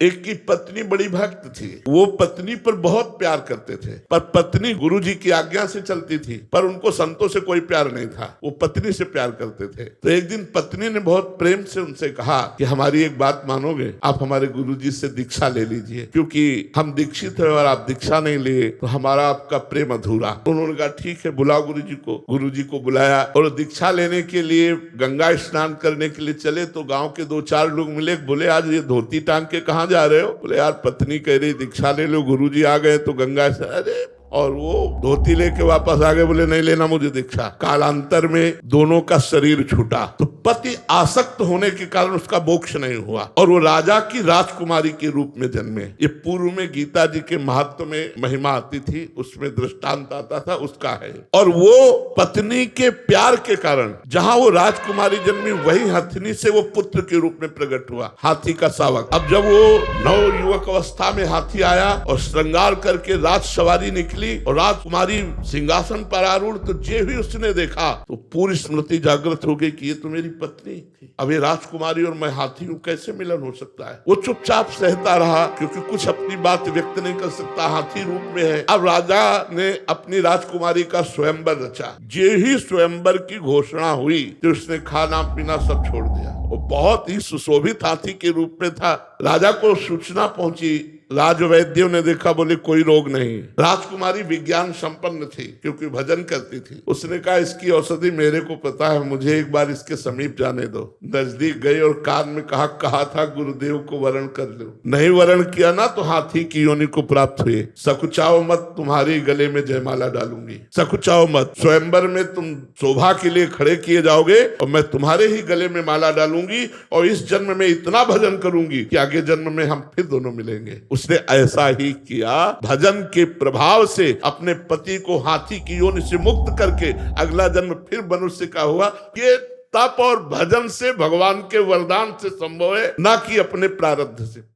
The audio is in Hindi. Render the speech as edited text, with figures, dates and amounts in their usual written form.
एक की पत्नी बड़ी भक्त थी। वो पत्नी पर बहुत प्यार करते थे, पर पत्नी गुरुजी की आज्ञा से चलती थी, पर उनको संतों से कोई प्यार नहीं था। वो पत्नी से प्यार करते थे। तो एक दिन पत्नी ने बहुत प्रेम से उनसे कहा कि हमारी एक बात मानोगे, आप हमारे गुरुजी से दीक्षा ले लीजिए, क्योंकि हम दीक्षित है और आप दीक्षा नहीं लिए तो हमारा आपका प्रेम अधूरा। उन्होंने कहा ठीक है, बुलाओ गुरुजी को। गुरुजी को बुलाया और दीक्षा लेने के लिए गंगा स्नान करने के लिए चले तो गाँव के 2-4 लोग मिले। बोले आज ये धोती टांग के कहाँ जा रहे हो? बोले यार पत्नी कह रही दीक्षा ले लो, गुरुजी आ गए तो गंगा से। अरे और वो धोती लेके वापस आ गए। बोले नहीं लेना मुझे दीक्षा। कालांतर में दोनों का शरीर छूटा। तो पति आसक्त होने के कारण उसका मोक्ष नहीं हुआ और वो राजा की राजकुमारी के रूप में जन्मे। ये पूर्व में गीता जी के महत्व में महिमा आती थी, उसमें दृष्टांत आता था, उसका है। और वो पत्नी के प्यार के कारण जहां वो राजकुमारी जन्मी, वही हथिनी से वो पुत्र के रूप में प्रकट हुआ, हाथी का शावक। अब जब वो नव युवक अवस्था में हाथी आया और श्रृंगार करके राज सवारी निकली और राजकुमारी सिंहासन पर आरूढ़, तो जे भी उसने देखा तो पूरी स्मृति जागृत हो गई कि ये तो मेरी पत्नी थी। अब ये राजकुमारी और मैं हाथी हूँ, कैसे मिलन हो सकता है? वो चुपचाप सहता रहा, क्योंकि कुछ अपनी बात व्यक्त नहीं कर सकता, हाथी रूप में है। अब राजा ने अपनी राजकुमारी का स्वयंवर रचा। जे ही स्वयंवर की घोषणा हुई तो उसने खाना पीना सब छोड़ दिया। वो बहुत ही सुशोभित हाथी के रूप में था। राजा को सूचना पहुंची, राजवैद्यों ने देखा, बोले कोई रोग नहीं। राजकुमारी विज्ञान संपन्न थी क्योंकि भजन करती थी। उसने कहा इसकी औषधि मेरे को पता है, मुझे एक बार इसके समीप जाने दो। नजदीक गई और कान में कहा था गुरुदेव को वरण कर लो। नहीं वरण किया ना तो हाथी की योनि को प्राप्त हुए। सकुचाओ मत, तुम्हारी गले में जयमाला डालूंगी। सकुचाओ मत, स्वयंवर में तुम शोभा के लिए खड़े किए जाओगे और मैं तुम्हारे ही गले में माला डालूंगी और इस जन्म में इतना भजन करूंगी कि आगे जन्म में हम फिर दोनों मिलेंगे। उसने ऐसा ही किया। भजन के प्रभाव से अपने पति को हाथी की योनि से मुक्त करके अगला जन्म फिर मनुष्य का हुआ। ये तप और भजन से भगवान के वरदान से संभव है, ना कि अपने प्रारब्ध से।